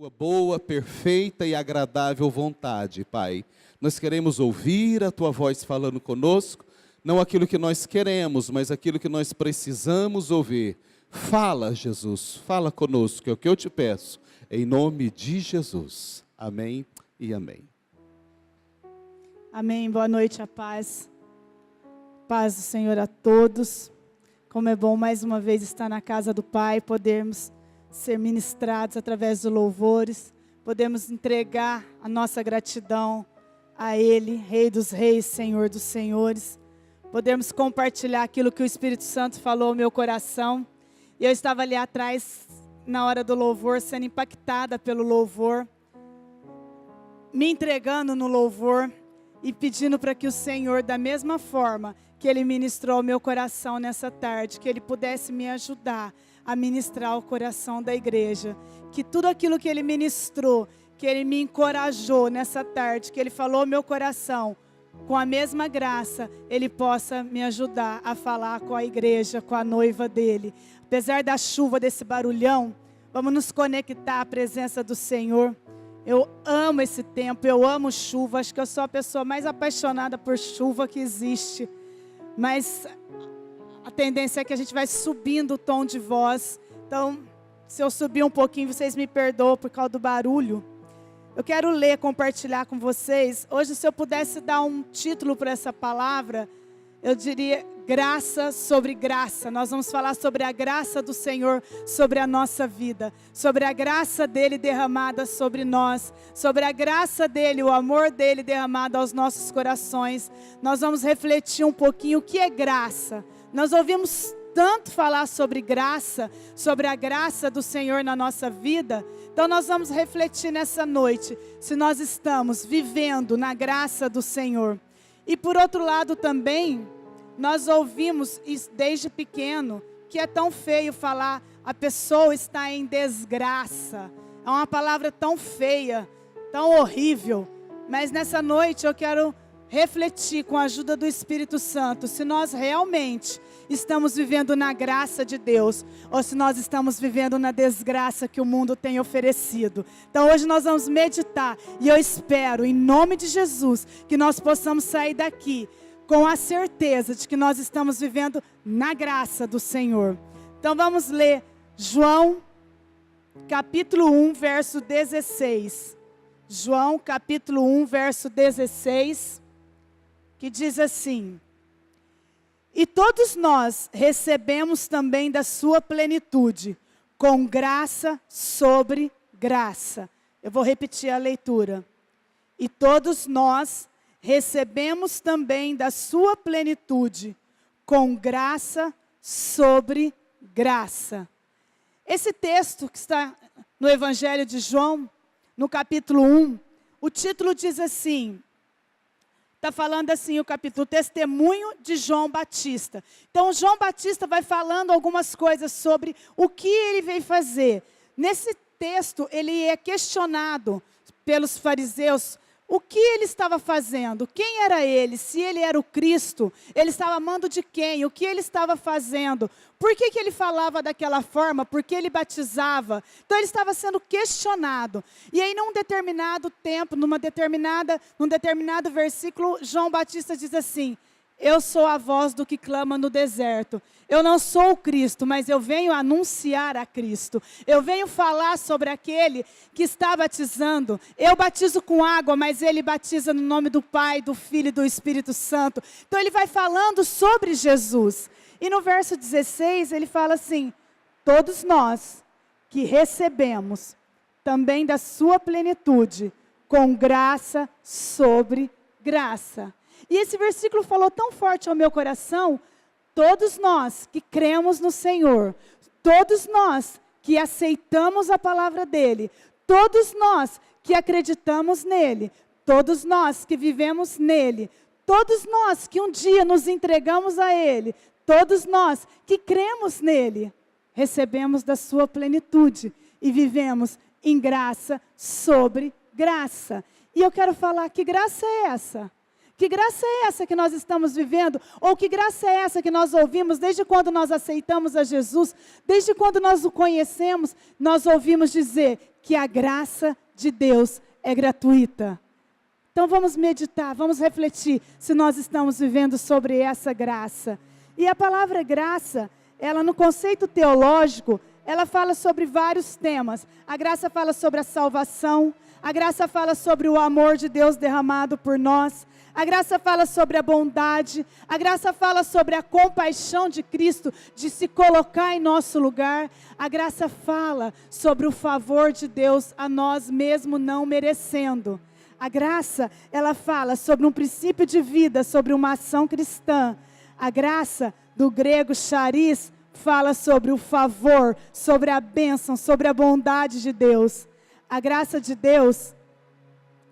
tua boa, perfeita e agradável vontade, Pai. Nós queremos ouvir a tua voz falando conosco, não aquilo que nós queremos, mas aquilo que nós precisamos ouvir. Fala, Jesus, fala conosco, é o que eu te peço, em nome de Jesus. Amém e amém. Amém, boa noite, a paz. Paz do Senhor a todos. Como é bom mais uma vez estar na casa do Pai, podermos ser ministrados através dos louvores, podemos entregar a nossa gratidão a Ele, Rei dos Reis, Senhor dos Senhores. Podemos compartilhar aquilo que o Espírito Santo falou ao meu coração. E eu estava ali atrás, na hora do louvor, sendo impactada pelo louvor, me entregando no louvor e pedindo para que o Senhor, da mesma forma que Ele ministrou ao meu coração nessa tarde, que Ele pudesse me ajudar a ministrar o coração da igreja. Que tudo aquilo que Ele ministrou, que Ele me encorajou nessa tarde, que Ele falou ao meu coração, com a mesma graça, Ele possa me ajudar a falar com a igreja, com a noiva dEle. Apesar da chuva, desse barulhão, vamos nos conectar à presença do Senhor. Eu amo esse tempo, eu amo chuva, acho que eu sou a pessoa mais apaixonada por chuva que existe. Mas a tendência é que a gente vai subindo o tom de voz. Então, se eu subir um pouquinho, vocês me perdoam por causa do barulho. Eu quero ler, compartilhar com vocês. Hoje, se eu pudesse dar um título para essa palavra, eu diria graça sobre graça. Nós vamos falar sobre a graça do Senhor sobre a nossa vida, sobre a graça dEle derramada sobre nós, sobre a graça dEle, o amor dEle derramado aos nossos corações. Nós vamos refletir um pouquinho o que é graça. Nós ouvimos tanto falar sobre graça, sobre a graça do Senhor na nossa vida. Então nós vamos refletir nessa noite, se nós estamos vivendo na graça do Senhor. E por outro lado também, nós ouvimos desde pequeno que é tão feio falar a pessoa está em desgraça. É uma palavra tão feia, tão horrível. Mas nessa noite eu quero refletir com a ajuda do Espírito Santo se nós realmente estamos vivendo na graça de Deus ou se nós estamos vivendo na desgraça que o mundo tem oferecido. Então hoje nós vamos meditar e eu espero, em nome de Jesus, que nós possamos sair daqui com a certeza de que nós estamos vivendo na graça do Senhor. Então vamos ler João capítulo 1, verso 16. João capítulo 1, verso 16, que diz assim: E todos nós recebemos também da sua plenitude, com graça sobre graça. Eu vou repetir a leitura. E todos nós recebemos também da sua plenitude, com graça sobre graça. Esse texto que está no Evangelho de João, no capítulo 1, o título diz assim, está falando assim o capítulo, testemunho de João Batista. Então João Batista vai falando algumas coisas sobre o que ele veio fazer. Nesse texto ele é questionado pelos fariseus, o que ele estava fazendo? Quem era ele? Se ele era o Cristo, ele estava amando de quem? O que ele estava fazendo? Por que ele falava daquela forma? Por que ele batizava? Então ele estava sendo questionado. E aí num determinado tempo, num determinado versículo, João Batista diz assim: eu sou a voz do que clama no deserto. Eu não sou o Cristo, mas eu venho anunciar a Cristo. Eu venho falar sobre aquele que está batizando. Eu batizo com água, mas ele batiza no nome do Pai, do Filho e do Espírito Santo. Então ele vai falando sobre Jesus. E no verso 16 ele fala assim: todos nós que recebemos também da sua plenitude, com graça sobre graça. E esse versículo falou tão forte ao meu coração. Todos nós que cremos no Senhor, todos nós que aceitamos a palavra dEle, todos nós que acreditamos nele, todos nós que vivemos nele, todos nós que um dia nos entregamos a Ele, todos nós que cremos nele, recebemos da sua plenitude e vivemos em graça sobre graça. E eu quero falar, que graça é essa? Que graça é essa que nós estamos vivendo? Ou que graça é essa que nós ouvimos desde quando nós aceitamos a Jesus? Desde quando nós o conhecemos, nós ouvimos dizer que a graça de Deus é gratuita. Então vamos meditar, vamos refletir se nós estamos vivendo sobre essa graça. E a palavra graça, ela no conceito teológico, ela fala sobre vários temas. A graça fala sobre a salvação, a graça fala sobre o amor de Deus derramado por nós, a graça fala sobre a bondade, a graça fala sobre a compaixão de Cristo, de se colocar em nosso lugar, a graça fala sobre o favor de Deus a nós mesmo não merecendo. A graça, ela fala sobre um princípio de vida, sobre uma ação cristã. A graça, do grego charis, fala sobre o favor, sobre a bênção, sobre a bondade de Deus. A graça de Deus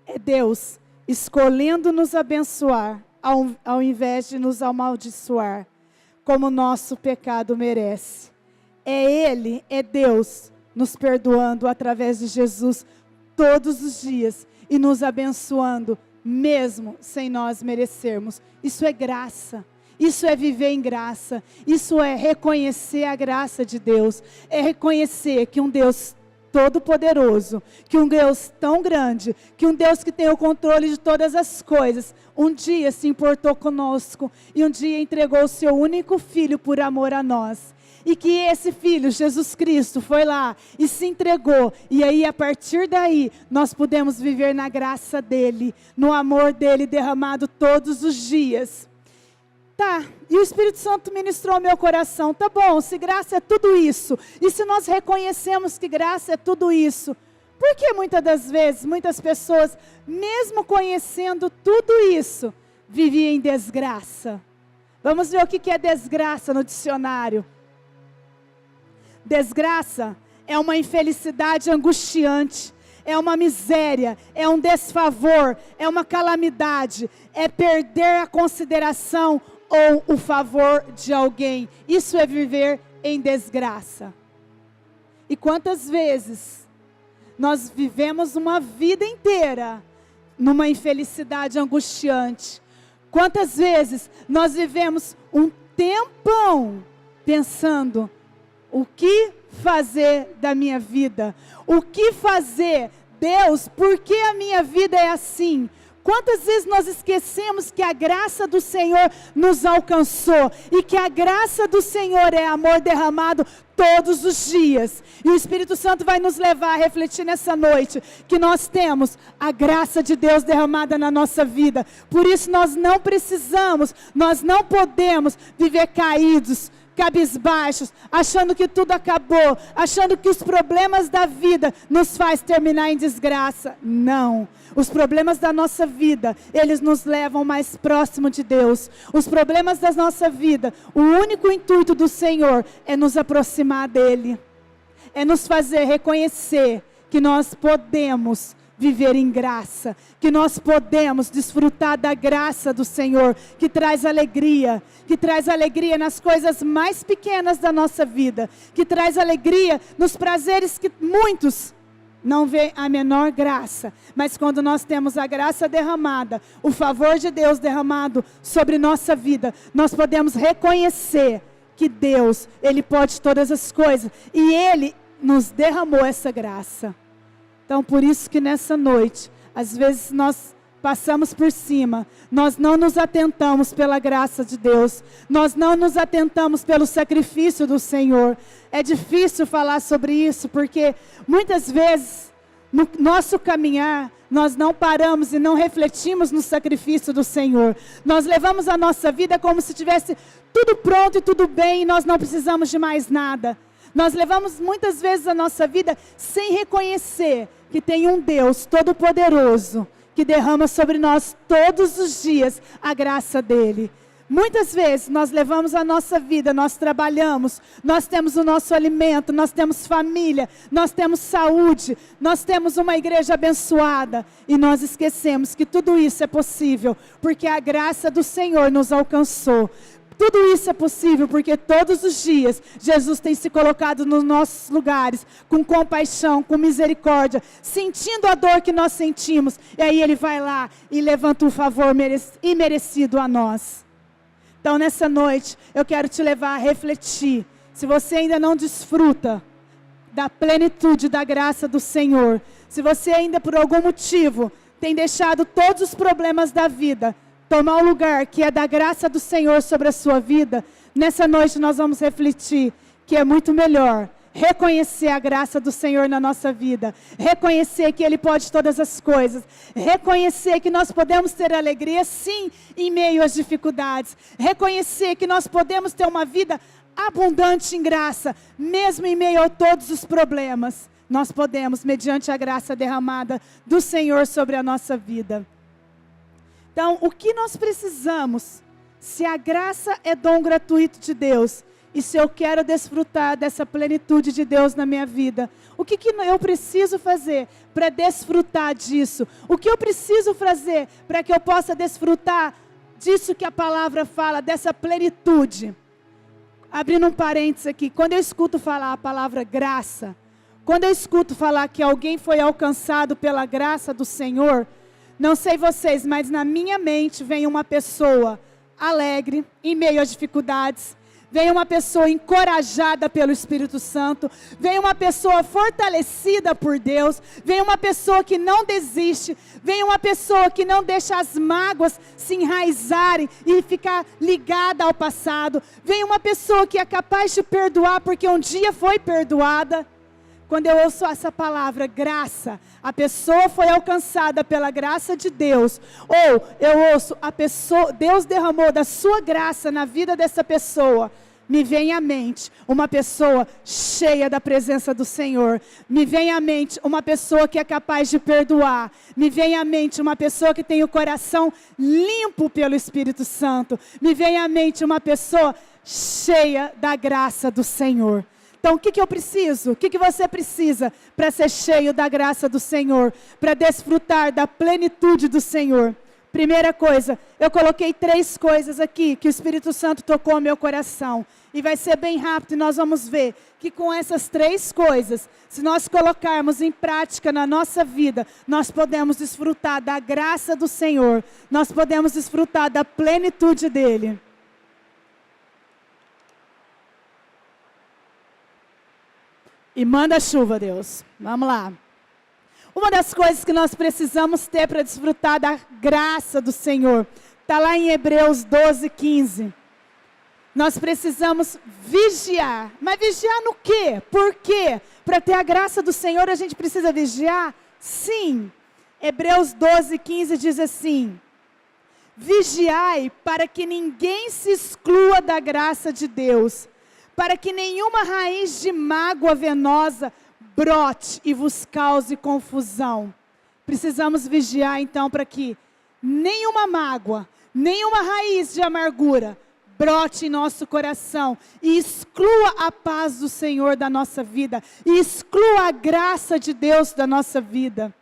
é Deus escolhendo nos abençoar, ao invés de nos amaldiçoar, como o nosso pecado merece. É Ele, é Deus, nos perdoando através de Jesus todos os dias e nos abençoando, mesmo sem nós merecermos. Isso é graça. Isso é viver em graça. Isso é reconhecer a graça de Deus. É reconhecer que um Deus todo-poderoso, que um Deus tão grande, que um Deus que tem o controle de todas as coisas, um dia se importou conosco e um dia entregou o seu único filho por amor a nós. E que esse filho, Jesus Cristo, foi lá e se entregou. E aí, a partir daí, nós podemos viver na graça dele, no amor dele derramado todos os dias. Tá, e o Espírito Santo ministrou ao meu coração. Tá bom, se graça é tudo isso, e se nós reconhecemos que graça é tudo isso, por que muitas das vezes, muitas pessoas, mesmo conhecendo tudo isso, viviam em desgraça? Vamos ver o que é desgraça no dicionário. Desgraça é uma infelicidade angustiante, é uma miséria, é um desfavor, é uma calamidade, é perder a consideração ou o favor de alguém. Isso é viver em desgraça. E quantas vezes nós vivemos uma vida inteira numa infelicidade angustiante? Quantas vezes nós vivemos um tempão pensando: o que fazer da minha vida? O que fazer? Deus, por que a minha vida é assim? Quantas vezes nós esquecemos que a graça do Senhor nos alcançou e que a graça do Senhor é amor derramado todos os dias. E o Espírito Santo vai nos levar a refletir nessa noite que nós temos a graça de Deus derramada na nossa vida. Por isso nós não precisamos, nós não podemos viver caídos, cabisbaixos, achando que tudo acabou, achando que os problemas da vida nos faz terminar em desgraça. Não. Os problemas da nossa vida, eles nos levam mais próximo de Deus. Os problemas da nossa vida, o único intuito do Senhor é nos aproximar dEle. É nos fazer reconhecer que nós podemos viver em graça, que nós podemos desfrutar da graça do Senhor, que traz alegria nas coisas mais pequenas da nossa vida, que traz alegria nos prazeres que muitos não vê a menor graça, mas quando nós temos a graça derramada, o favor de Deus derramado sobre nossa vida, nós podemos reconhecer que Deus, Ele pode todas as coisas, e Ele nos derramou essa graça. Então, por isso que nessa noite, às vezes nós passamos por cima, nós não nos atentamos pela graça de Deus, nós não nos atentamos pelo sacrifício do Senhor. É difícil falar sobre isso, porque muitas vezes, no nosso caminhar, nós não paramos e não refletimos no sacrifício do Senhor. Nós levamos a nossa vida como se tivesse tudo pronto e tudo bem, e nós não precisamos de mais nada. Nós levamos muitas vezes a nossa vida sem reconhecer que tem um Deus todo-poderoso que derrama sobre nós todos os dias a graça dEle. Muitas vezes nós levamos a nossa vida, nós trabalhamos, nós temos o nosso alimento, nós temos família, nós temos saúde, nós temos uma igreja abençoada e nós esquecemos que tudo isso é possível porque a graça do Senhor nos alcançou. Tudo isso é possível porque todos os dias Jesus tem se colocado nos nossos lugares, com compaixão, com misericórdia, sentindo a dor que nós sentimos. E aí Ele vai lá e levanta um favor imerecido a nós. Então nessa noite eu quero te levar a refletir. Se você ainda não desfruta da plenitude da graça do Senhor, se você ainda por algum motivo tem deixado todos os problemas da vida tomar o lugar que é da graça do Senhor sobre a sua vida, nessa noite nós vamos refletir que é muito melhor reconhecer a graça do Senhor na nossa vida, reconhecer que Ele pode todas as coisas, reconhecer que nós podemos ter alegria sim em meio às dificuldades, reconhecer que nós podemos ter uma vida abundante em graça, mesmo em meio a todos os problemas, nós podemos, mediante a graça derramada do Senhor sobre a nossa vida. Então, o que nós precisamos, se a graça é dom gratuito de Deus, e se eu quero desfrutar dessa plenitude de Deus na minha vida, o que eu preciso fazer para desfrutar disso? O que eu preciso fazer para que eu possa desfrutar disso que a palavra fala, dessa plenitude? Abrindo um parênteses aqui, quando eu escuto falar a palavra graça, quando eu escuto falar que alguém foi alcançado pela graça do Senhor, não sei vocês, mas na minha mente vem uma pessoa alegre, em meio às dificuldades, vem uma pessoa encorajada pelo Espírito Santo, vem uma pessoa fortalecida por Deus, vem uma pessoa que não desiste, vem uma pessoa que não deixa as mágoas se enraizarem e ficar ligada ao passado, vem uma pessoa que é capaz de perdoar porque um dia foi perdoada. Quando eu ouço essa palavra, graça, a pessoa foi alcançada pela graça de Deus, ou eu ouço, Deus derramou da sua graça na vida dessa pessoa, me vem à mente uma pessoa cheia da presença do Senhor, me vem à mente uma pessoa que é capaz de perdoar, me vem à mente uma pessoa que tem o coração limpo pelo Espírito Santo, me vem à mente uma pessoa cheia da graça do Senhor. Então, o que eu preciso? O que você precisa para ser cheio da graça do Senhor? Para desfrutar da plenitude do Senhor? Primeira coisa, eu coloquei 3 coisas aqui que o Espírito Santo tocou no meu coração. E vai ser bem rápido e nós vamos ver que com essas 3 coisas, se nós colocarmos em prática na nossa vida, nós podemos desfrutar da graça do Senhor. Nós podemos desfrutar da plenitude dEle. E manda chuva, Deus. Vamos lá. Uma das coisas que nós precisamos ter para desfrutar da graça do Senhor, está lá em Hebreus 12:15. Nós precisamos vigiar. Mas vigiar no quê? Por quê? Para ter a graça do Senhor, a gente precisa vigiar? Sim. Hebreus 12:15 diz assim: vigiai para que ninguém se exclua da graça de Deus, para que nenhuma raiz de mágoa venosa brote e vos cause confusão. Precisamos vigiar então para que nenhuma mágoa, nenhuma raiz de amargura brote em nosso coração e exclua a paz do Senhor da nossa vida, e exclua a graça de Deus da nossa vida.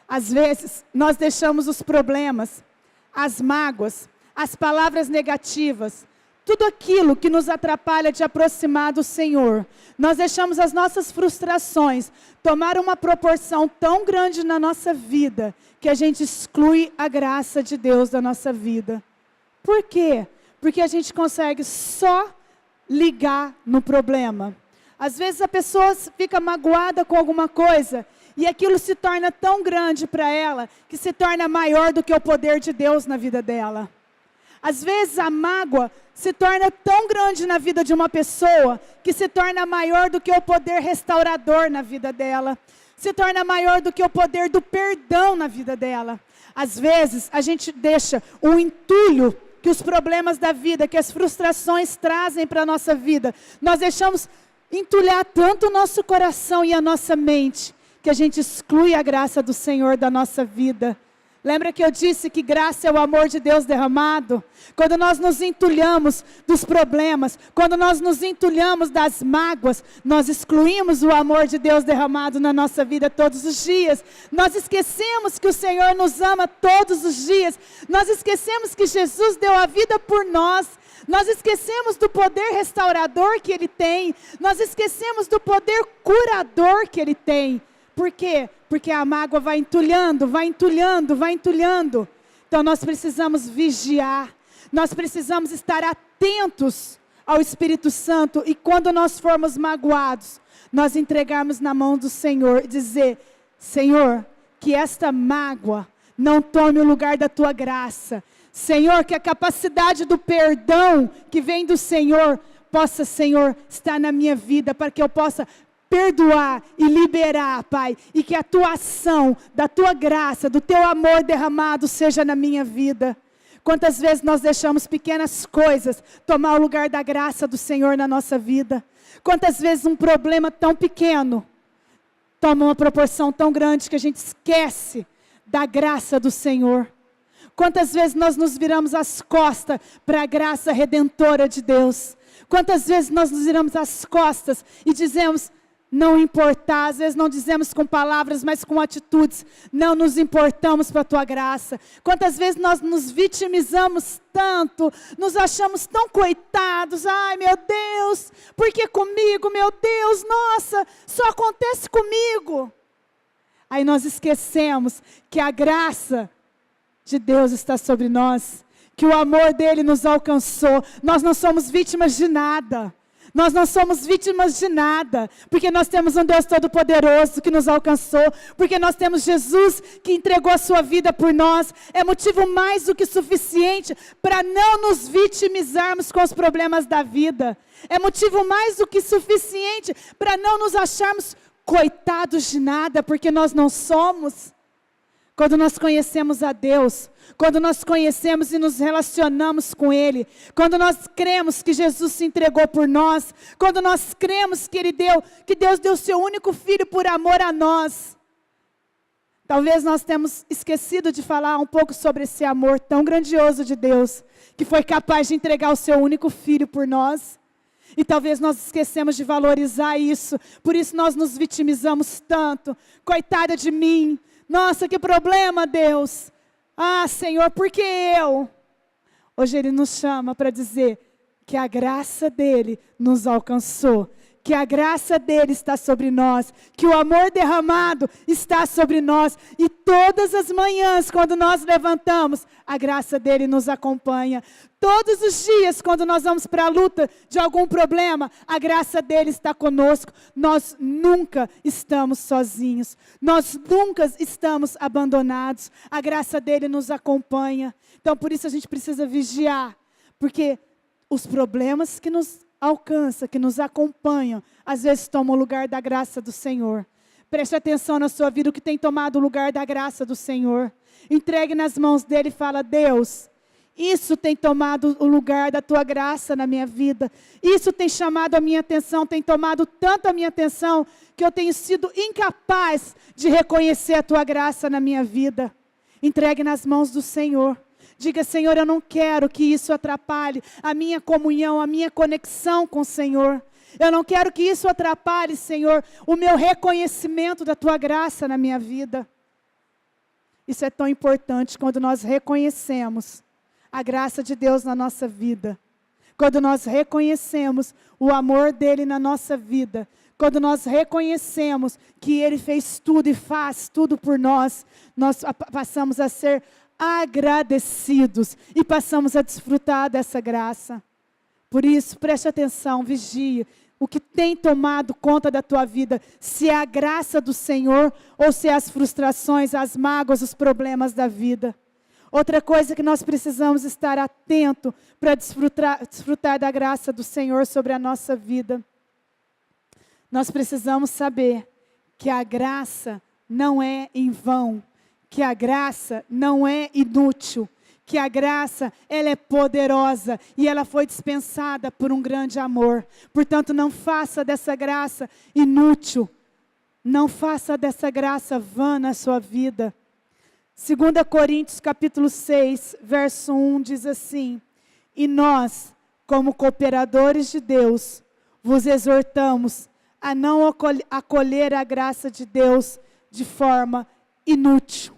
Às vezes nós deixamos os problemas, as mágoas, as palavras negativas, tudo aquilo que nos atrapalha de aproximar do Senhor, nós deixamos as nossas frustrações tomar uma proporção tão grande na nossa vida, que a gente exclui a graça de Deus da nossa vida. Por quê? Porque a gente consegue só ligar no problema. Às vezes a pessoa fica magoada com alguma coisa, e aquilo se torna tão grande para ela, que se torna maior do que o poder de Deus na vida dela. Às vezes a mágoa se torna tão grande na vida de uma pessoa, que se torna maior do que o poder restaurador na vida dela. Se torna maior do que o poder do perdão na vida dela. Às vezes a gente deixa o entulho que os problemas da vida, que as frustrações trazem para a nossa vida. Nós deixamos entulhar tanto o nosso coração e a nossa mente, que a gente exclui a graça do Senhor da nossa vida. Lembra que eu disse que graça é o amor de Deus derramado? Quando nós nos entulhamos dos problemas, quando nós nos entulhamos das mágoas, nós excluímos o amor de Deus derramado na nossa vida todos os dias. Nós esquecemos que o Senhor nos ama todos os dias. Nós esquecemos que Jesus deu a vida por nós. Nós esquecemos do poder restaurador que Ele tem. Nós esquecemos do poder curador que Ele tem. Por quê? Porque a mágoa vai entulhando, vai entulhando, vai entulhando. Então nós precisamos vigiar, nós precisamos estar atentos ao Espírito Santo. E quando nós formos magoados, nós entregarmos na mão do Senhor e dizer: Senhor, que esta mágoa não tome o lugar da Tua graça. Senhor, que a capacidade do perdão que vem do Senhor possa, Senhor, estar na minha vida, para que eu possa perdoar e liberar, Pai, e que a Tua ação, da Tua graça, do Teu amor derramado seja na minha vida. Quantas vezes nós deixamos pequenas coisas tomar o lugar da graça do Senhor na nossa vida? Quantas vezes um problema tão pequeno toma uma proporção tão grande que a gente esquece da graça do Senhor? Quantas vezes nós nos viramos as costas para a graça redentora de Deus? Quantas vezes nós nos viramos as costas e dizemos: não importar, às vezes não dizemos com palavras, mas com atitudes, não nos importamos para a Tua graça. Quantas vezes nós nos vitimizamos tanto, nos achamos tão coitados, ai meu Deus, por que comigo, meu Deus, nossa, só acontece comigo. Aí nós esquecemos que a graça de Deus está sobre nós, que o amor dele nos alcançou. Nós não somos vítimas de nada. Nós não somos vítimas de nada, porque nós temos um Deus Todo-Poderoso que nos alcançou, porque nós temos Jesus que entregou a sua vida por nós. É motivo mais do que suficiente para não nos vitimizarmos com os problemas da vida. É motivo mais do que suficiente para não nos acharmos coitados de nada, porque nós não somos. Quando nós conhecemos a Deus, quando nós conhecemos e nos relacionamos com Ele, quando nós cremos que Jesus se entregou por nós, quando nós cremos que Deus deu o seu único Filho por amor a nós. Talvez nós temos esquecido de falar um pouco sobre esse amor tão grandioso de Deus, que foi capaz de entregar o seu único Filho por nós. E talvez nós esquecemos de valorizar isso, por isso nós nos vitimizamos tanto. Coitada de mim. Nossa, que problema, Deus. Ah, Senhor, por que eu? Hoje Ele nos chama para dizer que a graça dEle nos alcançou, que a graça dEle está sobre nós, que o amor derramado está sobre nós. E todas as manhãs, quando nós levantamos, a graça dEle nos acompanha. Todos os dias, quando nós vamos para a luta de algum problema, a graça dEle está conosco. Nós nunca estamos sozinhos. Nós nunca estamos abandonados. A graça dEle nos acompanha. Então, por isso a gente precisa vigiar. Porque os problemas que nos alcançam, que nos acompanham, às vezes tomam o lugar da graça do Senhor. Preste atenção na sua vida, o que tem tomado o lugar da graça do Senhor. Entregue nas mãos dEle e fala: Deus, isso tem tomado o lugar da Tua graça na minha vida. Isso tem chamado a minha atenção, tem tomado tanto a minha atenção, que eu tenho sido incapaz de reconhecer a Tua graça na minha vida. Entregue nas mãos do Senhor. Diga: Senhor, eu não quero que isso atrapalhe a minha comunhão, a minha conexão com o Senhor. Eu não quero que isso atrapalhe, Senhor, o meu reconhecimento da Tua graça na minha vida. Isso é tão importante quando nós reconhecemos a graça de Deus na nossa vida. Quando nós reconhecemos o amor dEle na nossa vida. Quando nós reconhecemos que Ele fez tudo e faz tudo por nós, nós passamos a ser agradecidos e passamos a desfrutar dessa graça. Por isso, preste atenção, vigie. O que tem tomado conta da tua vida, se é a graça do Senhor ou se é as frustrações, as mágoas, os problemas da vida. Outra coisa que nós precisamos estar atento para desfrutar da graça do Senhor sobre a nossa vida. Nós precisamos saber que a graça não é em vão, que a graça não é inútil, que a graça, ela é poderosa e ela foi dispensada por um grande amor. Portanto, não faça dessa graça inútil, não faça dessa graça vã na sua vida. 2 Coríntios capítulo 6, verso 1 diz assim: e nós, como cooperadores de Deus, vos exortamos a não acolher a graça de Deus de forma inútil.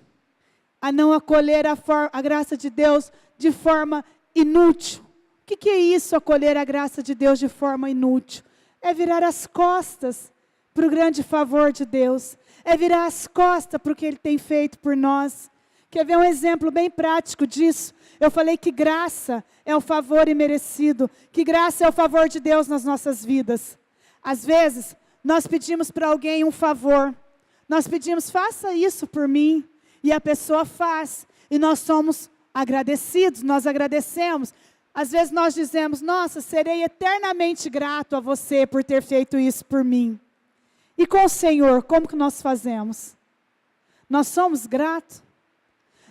A não acolher a graça de Deus de forma inútil. O que é isso, acolher a graça de Deus de forma inútil? É virar as costas para o grande favor de Deus. É virar as costas para o que Ele tem feito por nós. Quer ver um exemplo bem prático disso? Eu falei que graça é o favor imerecido. Que graça é o favor de Deus nas nossas vidas. Às vezes, nós pedimos para alguém um favor. Nós pedimos, faça isso por mim. E a pessoa faz. E nós somos agradecidos, nós agradecemos. Às vezes nós dizemos, nossa, serei eternamente grato a você por ter feito isso por mim. E com o Senhor, como que nós fazemos? Nós somos gratos?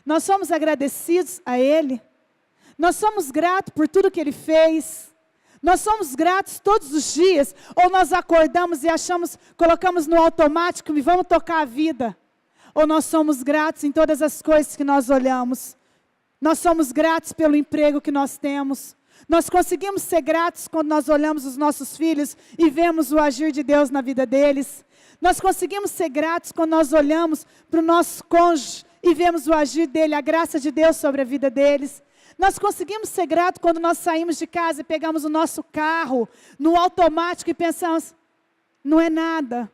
Nós somos agradecidos a Ele? Nós somos gratos por tudo que Ele fez? Nós somos gratos todos os dias? Ou nós acordamos e achamos, colocamos no automático e vamos tocar a vida? Ou nós somos gratos em todas as coisas que nós olhamos? Nós somos gratos pelo emprego que nós temos. Nós conseguimos ser gratos quando nós olhamos os nossos filhos e vemos o agir de Deus na vida deles. Nós conseguimos ser gratos quando nós olhamos para o nosso cônjuge e vemos o agir dele, a graça de Deus sobre a vida deles. Nós conseguimos ser gratos quando nós saímos de casa e pegamos o nosso carro no automático e pensamos, não é nada.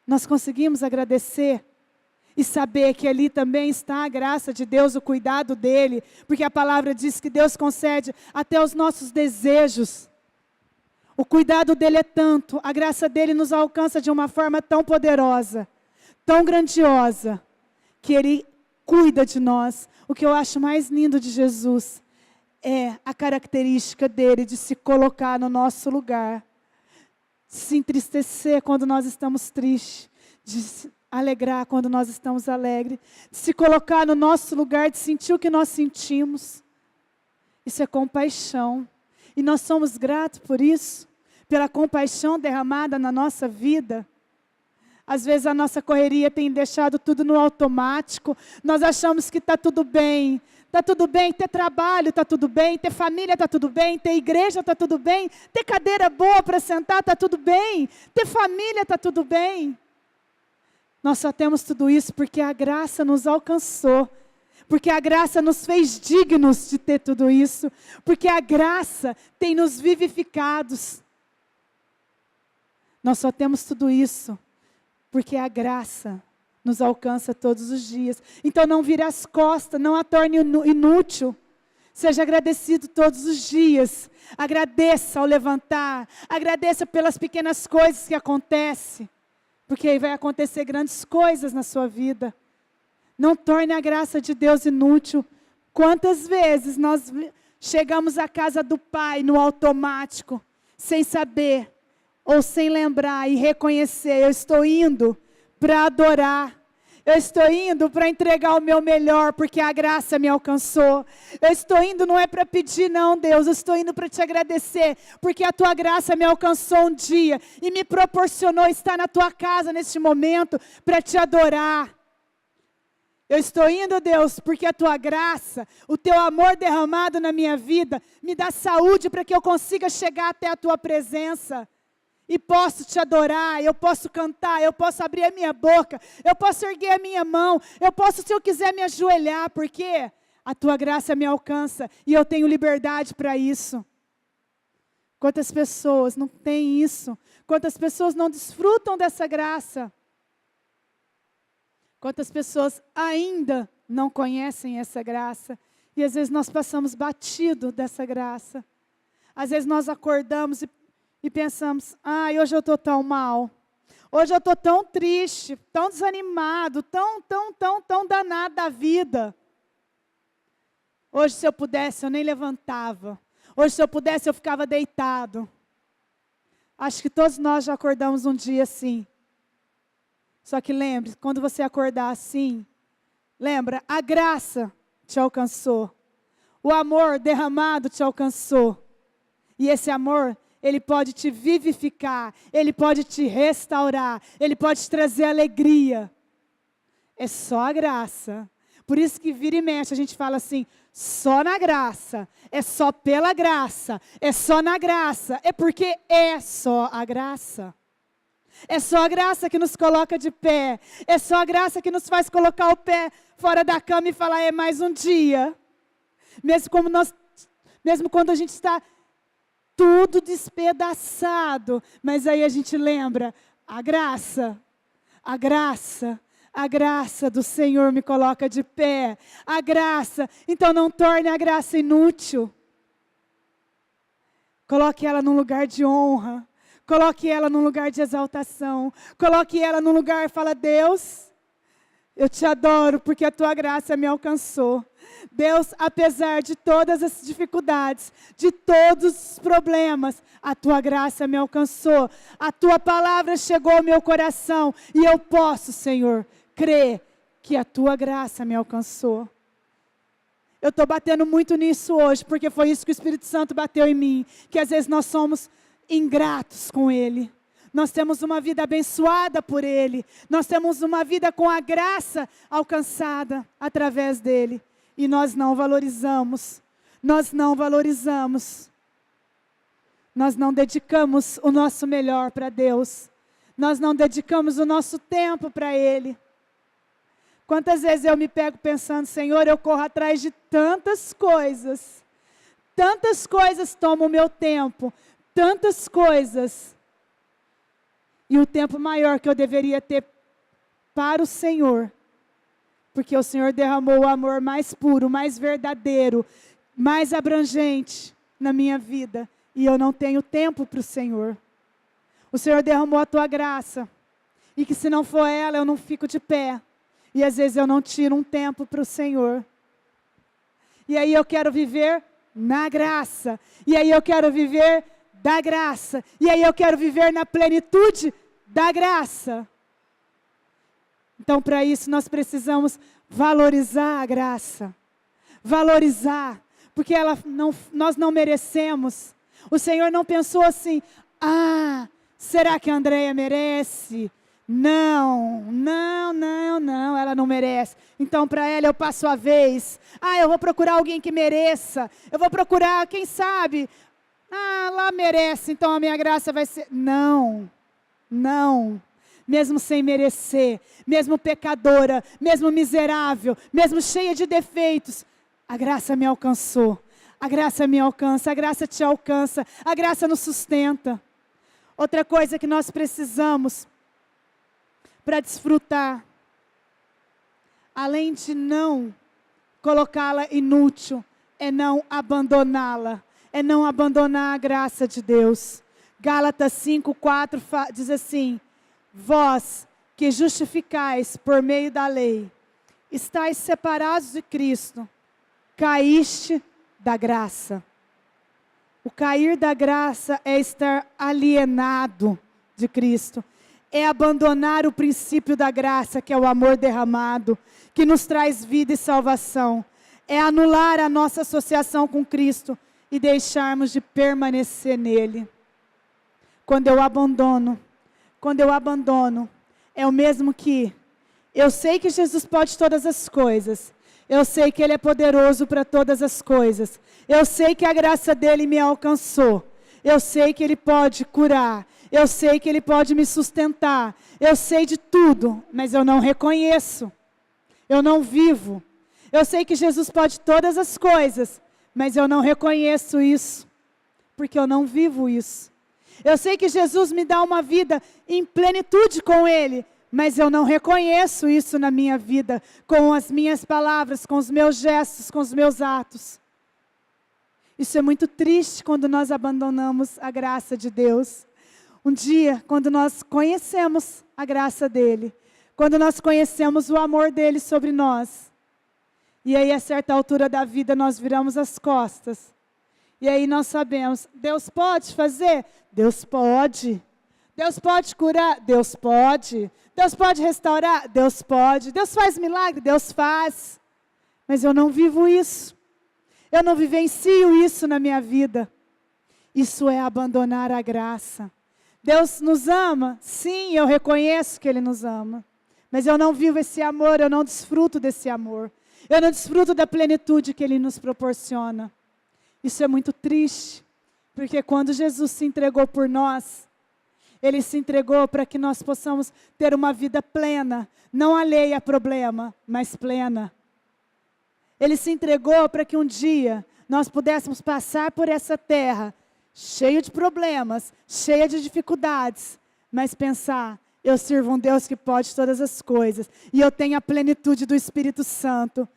Nós conseguimos agradecer e saber que ali também está a graça de Deus, o cuidado dEle, porque a palavra diz que Deus concede até os nossos desejos. O cuidado dEle é tanto, a graça dEle nos alcança de uma forma tão poderosa, tão grandiosa, que Ele cuida de nós. O que eu acho mais lindo de Jesus é a característica dEle de se colocar no nosso lugar, de se entristecer quando nós estamos tristes, de se alegrar quando nós estamos alegres, de se colocar no nosso lugar, de sentir o que nós sentimos. Isso é compaixão. E nós somos gratos por isso, pela compaixão derramada na nossa vida. Às vezes a nossa correria tem deixado tudo no automático. Nós achamos que está tudo bem. Está tudo bem ter trabalho, está tudo bem. Ter família, está tudo bem. Ter igreja, está tudo bem. Ter cadeira boa para sentar, está tudo bem. Ter família, está tudo bem. Nós só temos tudo isso porque a graça nos alcançou. Porque a graça nos fez dignos de ter tudo isso. Porque a graça tem nos vivificados. Nós só temos tudo isso porque a graça nos alcança todos os dias. Então não vire as costas, não a torne inútil. Seja agradecido todos os dias. Agradeça ao levantar. Agradeça pelas pequenas coisas que acontecem. Porque aí vai acontecer grandes coisas na sua vida. Não torne a graça de Deus inútil. Quantas vezes nós chegamos à casa do Pai no automático, sem saber, ou sem lembrar e reconhecer, eu estou indo para adorar. Eu estou indo para entregar o meu melhor, porque a graça me alcançou. Eu estou indo, não é para pedir não, Deus. Eu estou indo para te agradecer, porque a tua graça me alcançou um dia e me proporcionou estar na tua casa neste momento para te adorar. Eu estou indo, Deus, porque a tua graça, o teu amor derramado na minha vida, me dá saúde para que eu consiga chegar até a tua presença. E posso te adorar, eu posso cantar, eu posso abrir a minha boca, eu posso erguer a minha mão, eu posso, se eu quiser, me ajoelhar, porque a tua graça me alcança e eu tenho liberdade para isso. Quantas pessoas não têm isso? Quantas pessoas não desfrutam dessa graça? Quantas pessoas ainda não conhecem essa graça? E às vezes nós passamos batido dessa graça. Às vezes nós acordamos e pensamos, hoje eu estou tão mal, hoje eu estou tão triste, tão desanimado, tão danado da vida. Hoje se eu pudesse eu nem levantava, hoje se eu pudesse eu ficava deitado. Acho que todos nós já acordamos um dia assim. Só que lembre, quando você acordar assim, lembra, a graça te alcançou, o amor derramado te alcançou, e esse amor, ele pode te vivificar, ele pode te restaurar, ele pode te trazer alegria. É só a graça. Por isso que vira e mexe, a gente fala assim, só na graça, é só pela graça, é só na graça, é porque é só a graça. É só a graça que nos coloca de pé, é só a graça que nos faz colocar o pé fora da cama e falar, é mais um dia. Mesmo quando a gente está tudo despedaçado, mas aí a gente lembra, a graça do Senhor me coloca de pé. A graça. Então não torne a graça inútil. Coloque ela num lugar de honra. Coloque ela num lugar de exaltação. Coloque ela num lugar e fala, Deus, eu te adoro porque a tua graça me alcançou. Deus, apesar de todas as dificuldades, de todos os problemas, a tua graça me alcançou. A tua palavra chegou ao meu coração e eu posso, Senhor, crer que a tua graça me alcançou. Eu estou batendo muito nisso hoje, porque foi isso que o Espírito Santo bateu em mim, que às vezes nós somos ingratos com Ele. Nós temos uma vida abençoada por Ele. Nós temos uma vida com a graça alcançada através dEle. E nós não valorizamos. Nós não valorizamos. Nós não dedicamos o nosso melhor para Deus. Nós não dedicamos o nosso tempo para Ele. Quantas vezes eu me pego pensando, Senhor, eu corro atrás de tantas coisas tomam o meu tempo, tantas coisas, e o tempo maior que eu deveria ter para o Senhor, porque o Senhor derramou o amor mais puro, mais verdadeiro, mais abrangente na minha vida, e eu não tenho tempo para o Senhor. O Senhor derramou a tua graça, e que se não for ela, eu não fico de pé. E às vezes eu não tiro um tempo para o Senhor. E aí eu quero viver na graça. E aí eu quero viver da graça. E aí eu quero viver na plenitude da graça. Então, para isso, nós precisamos valorizar a graça. Valorizar. Porque nós não merecemos. O Senhor não pensou assim, será que a Andréia merece? Não, ela não merece. Então para ela eu passo a vez. Eu vou procurar alguém que mereça. Eu vou procurar, quem sabe? Lá merece, então a minha graça vai ser... Não. Mesmo sem merecer, mesmo pecadora, mesmo miserável, mesmo cheia de defeitos, a graça me alcançou. A graça me alcança, a graça te alcança, a graça nos sustenta. Outra coisa que nós precisamos para desfrutar, além de não colocá-la inútil, é não abandoná-la, é não abandonar a graça de Deus. Gálatas 5:4 diz assim, vós que justificais por meio da lei, estáis separados de Cristo, caíste da graça. O cair da graça é estar alienado de Cristo. É abandonar o princípio da graça, que é o amor derramado, que nos traz vida e salvação. É anular a nossa associação com Cristo e deixarmos de permanecer nele. Quando eu abandono, é o mesmo que eu sei que Jesus pode todas as coisas. Eu sei que Ele é poderoso para todas as coisas. Eu sei que a graça dEle me alcançou. Eu sei que Ele pode curar. Eu sei que Ele pode me sustentar. Eu sei de tudo, mas eu não reconheço. Eu não vivo. Eu sei que Jesus pode todas as coisas, mas eu não reconheço isso, porque eu não vivo isso. Eu sei que Jesus me dá uma vida em plenitude com Ele, mas eu não reconheço isso na minha vida, com as minhas palavras, com os meus gestos, com os meus atos. Isso é muito triste quando nós abandonamos a graça de Deus. Um dia, quando nós conhecemos a graça dEle, quando nós conhecemos o amor dEle sobre nós, e aí a certa altura da vida nós viramos as costas, e aí nós sabemos, Deus pode fazer? Deus pode. Deus pode curar? Deus pode. Deus pode restaurar? Deus pode. Deus faz milagre? Deus faz. Mas eu não vivo isso. Eu não vivencio isso na minha vida. Isso é abandonar a graça. Deus nos ama? Sim, eu reconheço que Ele nos ama. Mas eu não vivo esse amor, eu não desfruto desse amor. Eu não desfruto da plenitude que Ele nos proporciona. Isso é muito triste, porque quando Jesus se entregou por nós, Ele se entregou para que nós possamos ter uma vida plena, não alheia a problema, mas plena. Ele se entregou para que um dia nós pudéssemos passar por essa terra, cheio de problemas, cheia de dificuldades, mas pensar, eu sirvo um Deus que pode todas as coisas, e eu tenho a plenitude do Espírito Santo.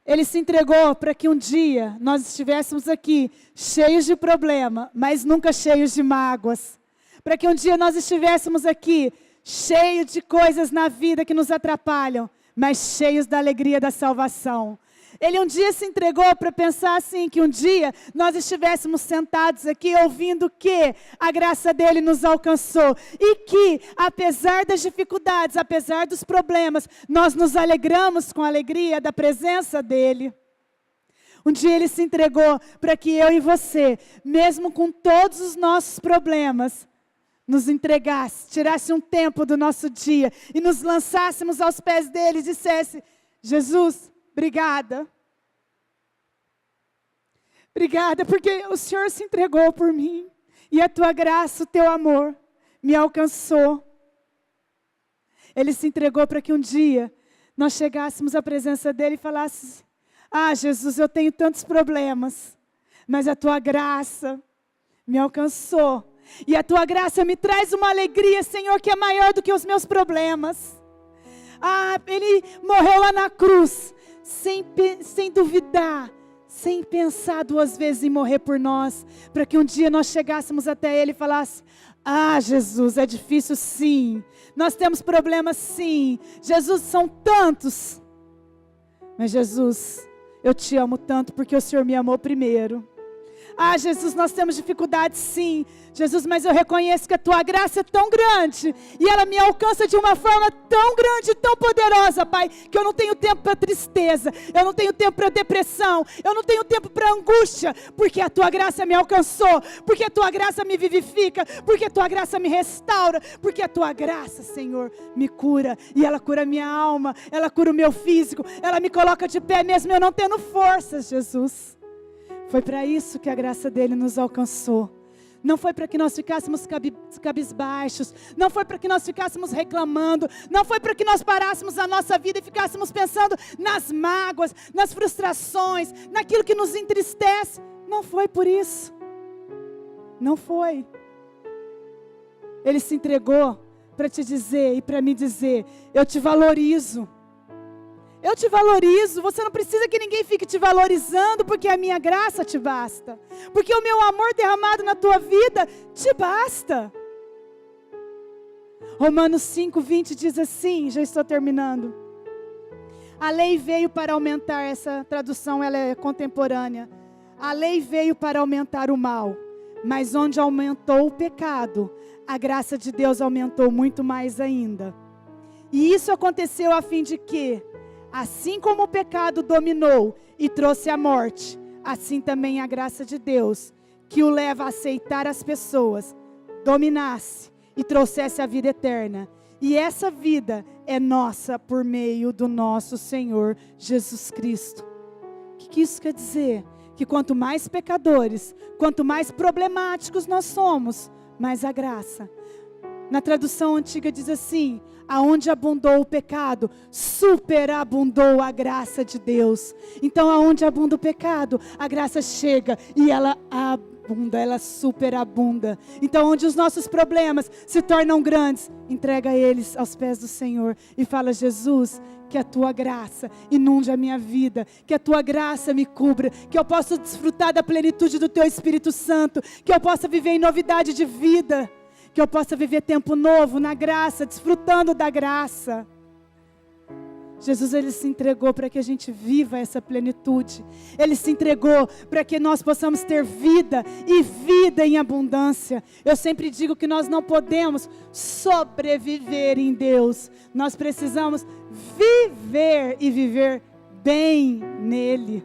Ele se entregou para que um dia nós estivéssemos aqui, cheios de problema, mas nunca cheios de mágoas. Para que um dia nós estivéssemos aqui, cheios de coisas na vida que nos atrapalham, mas cheios da alegria da salvação. Ele um dia se entregou para pensar assim, que um dia nós estivéssemos sentados aqui ouvindo que a graça dele nos alcançou. E que, apesar das dificuldades, apesar dos problemas, nós nos alegramos com a alegria da presença dele. Um dia ele se entregou para que eu e você, mesmo com todos os nossos problemas, nos entregasse, tirasse um tempo do nosso dia e nos lançássemos aos pés dele e dissesse, Jesus, obrigada. Obrigada, porque o Senhor se entregou por mim. E a tua graça, o teu amor, me alcançou. Ele se entregou para que um dia nós chegássemos à presença dele e falássemos, Jesus, eu tenho tantos problemas, mas a tua graça me alcançou. E a tua graça me traz uma alegria, Senhor, que é maior do que os meus problemas. Ele morreu lá na cruz, sem duvidar, sem pensar duas vezes em morrer por nós, para que um dia nós chegássemos até Ele e falássemos, Jesus, é difícil sim, nós temos problemas sim, Jesus, são tantos, mas Jesus, eu te amo tanto porque o Senhor me amou primeiro. Jesus, nós temos dificuldades sim, Jesus, mas eu reconheço que a tua graça é tão grande, e ela me alcança de uma forma tão grande, tão poderosa, Pai, que eu não tenho tempo para tristeza, eu não tenho tempo para depressão, eu não tenho tempo para angústia, porque a tua graça me alcançou, porque a tua graça me vivifica, porque a tua graça me restaura, porque a tua graça, Senhor, me cura, e ela cura a minha alma, ela cura o meu físico, ela me coloca de pé mesmo eu não tendo forças, Jesus. Foi para isso que a graça dele nos alcançou. Não foi para que nós ficássemos cabisbaixos. Não foi para que nós ficássemos reclamando. Não foi para que nós parássemos a nossa vida e ficássemos pensando nas mágoas, nas frustrações, naquilo que nos entristece. Não foi por isso. Não foi. Ele se entregou para te dizer e para me dizer, eu te valorizo. Eu te valorizo, você não precisa que ninguém fique te valorizando, porque a minha graça te basta. Porque o meu amor derramado na tua vida te basta. Romanos 5:20 diz assim, já estou terminando. A lei veio para aumentar, essa tradução ela é contemporânea. A lei veio para aumentar o mal, mas onde aumentou o pecado, a graça de Deus aumentou muito mais ainda. E isso aconteceu a fim de que, assim como o pecado dominou e trouxe a morte, assim também a graça de Deus, que o leva a aceitar as pessoas, dominasse e trouxesse a vida eterna. E essa vida é nossa por meio do nosso Senhor Jesus Cristo. O que isso quer dizer? Que quanto mais pecadores, quanto mais problemáticos nós somos, mais a graça. Na tradução antiga diz assim, aonde abundou o pecado, superabundou a graça de Deus. Então aonde abunda o pecado, a graça chega e ela abunda, ela superabunda. Então onde os nossos problemas se tornam grandes, entrega eles aos pés do Senhor e fala, Jesus, que a tua graça inunde a minha vida, que a tua graça me cubra, que eu possa desfrutar da plenitude do teu Espírito Santo, que eu possa viver em novidade de vida, que eu possa viver tempo novo na graça, desfrutando da graça. Jesus, ele se entregou para que a gente viva essa plenitude. Ele se entregou para que nós possamos ter vida e vida em abundância. Eu sempre digo que nós não podemos sobreviver em Deus. Nós precisamos viver e viver bem nele.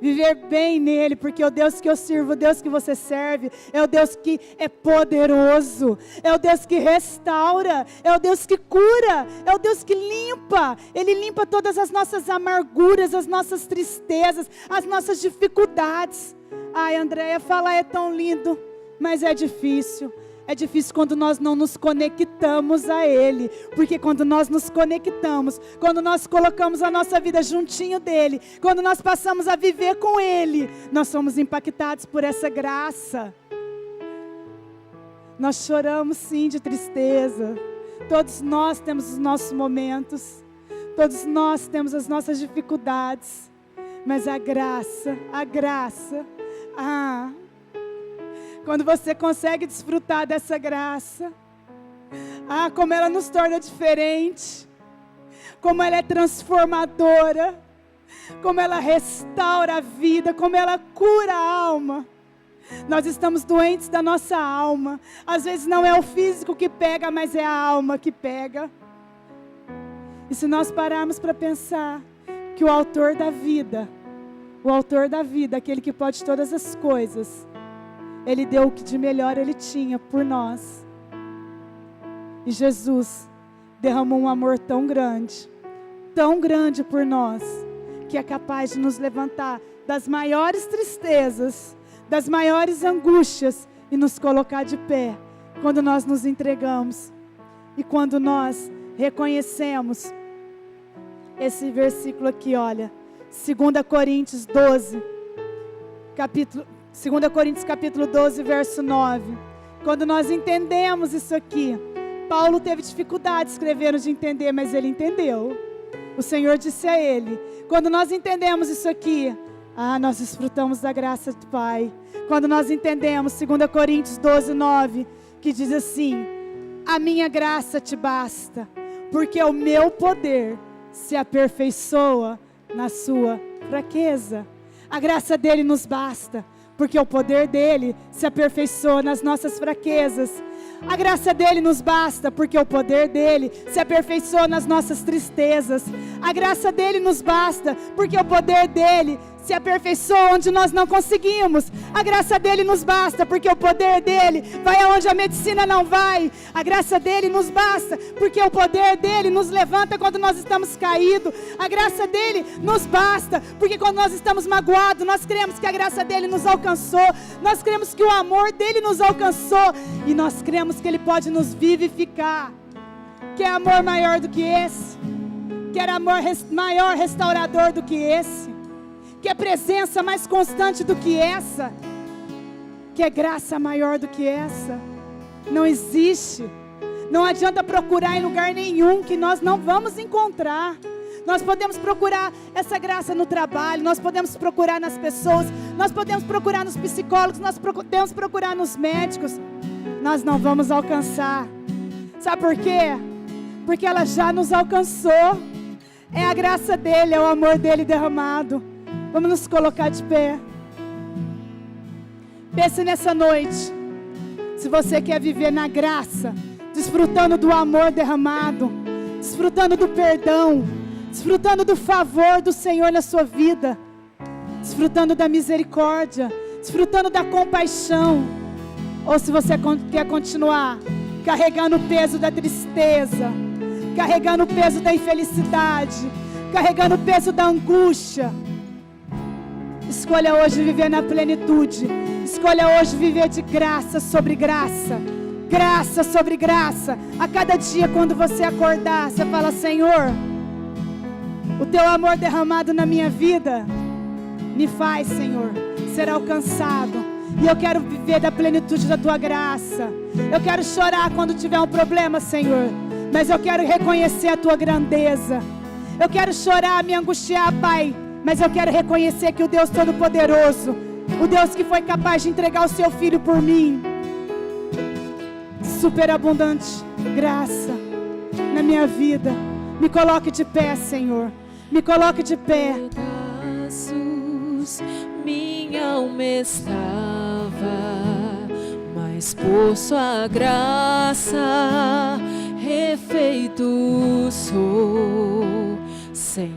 viver bem nele, porque o Deus que eu sirvo, o Deus que você serve, é o Deus que é poderoso, é o Deus que restaura, é o Deus que cura, é o Deus que limpa. Ele limpa todas as nossas amarguras, as nossas tristezas, as nossas dificuldades. Ai, Andréia, falar é tão lindo, mas é difícil. É difícil quando nós não nos conectamos a Ele, porque quando nós nos conectamos, quando nós colocamos a nossa vida juntinho dEle, quando nós passamos a viver com Ele, nós somos impactados por essa graça. Nós choramos sim de tristeza, todos nós temos os nossos momentos, todos nós temos as nossas dificuldades, mas a graça, quando você consegue desfrutar dessa graça, como ela nos torna diferente, como ela é transformadora, como ela restaura a vida, como ela cura a alma. Nós estamos doentes da nossa alma, às vezes não é o físico que pega, mas é a alma que pega. E se nós pararmos para pensar que o autor da vida, aquele que pode todas as coisas, Ele deu o que de melhor Ele tinha por nós. E Jesus derramou um amor tão grande por nós, que é capaz de nos levantar das maiores tristezas, das maiores angústias, e nos colocar de pé, quando nós nos entregamos, e quando nós reconhecemos esse versículo aqui, olha, 2 Coríntios 12, capítulo 12, verso 9. Quando nós entendemos isso aqui, Paulo teve dificuldade escrevendo de entender, mas ele entendeu. O Senhor disse a ele, quando nós entendemos isso aqui, nós desfrutamos da graça do Pai. Quando nós entendemos 2 Coríntios 12, 9, que diz assim, a minha graça te basta, porque o meu poder se aperfeiçoa na sua fraqueza. A graça dele nos basta, porque o poder dele se aperfeiçoa nas nossas fraquezas. A graça dele nos basta, porque o poder dele se aperfeiçoa nas nossas tristezas. A graça dele nos basta, porque o poder dele se aperfeiçoa onde nós não conseguimos. A graça dele nos basta, porque o poder dele vai aonde a medicina não vai. A graça dele nos basta, porque o poder dele nos levanta quando nós estamos caídos. A graça dele nos basta, porque quando nós estamos magoados, nós cremos que a graça dele nos alcançou. Nós cremos que o amor dele nos alcançou. E nós cremos que ele pode nos vivificar. Quer amor maior do que esse? Quer amor maior restaurador do que esse? Quer presença mais constante do que essa? Quer graça maior do que essa? Não existe. Não adianta procurar em lugar nenhum, que nós não vamos encontrar. Nós podemos procurar essa graça no trabalho, nós podemos procurar nas pessoas, nós podemos procurar nos psicólogos, nós podemos procurar nos médicos. Nós não vamos alcançar. Sabe por quê? Porque ela já nos alcançou. É a graça dele, é o amor dele derramado. Vamos nos colocar de pé. Pense nessa noite. Se você quer viver na graça, desfrutando do amor derramado, desfrutando do perdão, desfrutando do favor do Senhor na sua vida, desfrutando da misericórdia, desfrutando da compaixão, ou se você quer continuar carregando o peso da tristeza, carregando o peso da infelicidade, carregando o peso da angústia, escolha hoje viver na plenitude. Escolha hoje viver de graça sobre graça. Graça sobre graça. A cada dia quando você acordar, você fala: Senhor, o teu amor derramado na minha vida me faz, Senhor, ser alcançado. E eu quero viver da plenitude da tua graça. Eu quero chorar quando tiver um problema, Senhor, mas eu quero reconhecer a tua grandeza. Eu quero chorar, me angustiar, Pai, mas eu quero reconhecer que o Deus Todo-Poderoso, o Deus que foi capaz de entregar o seu Filho por mim, superabundante graça na minha vida. Me coloque de pé, Senhor. Me coloque de pé. Minha alma estava, mas por sua graça refeito sou, sem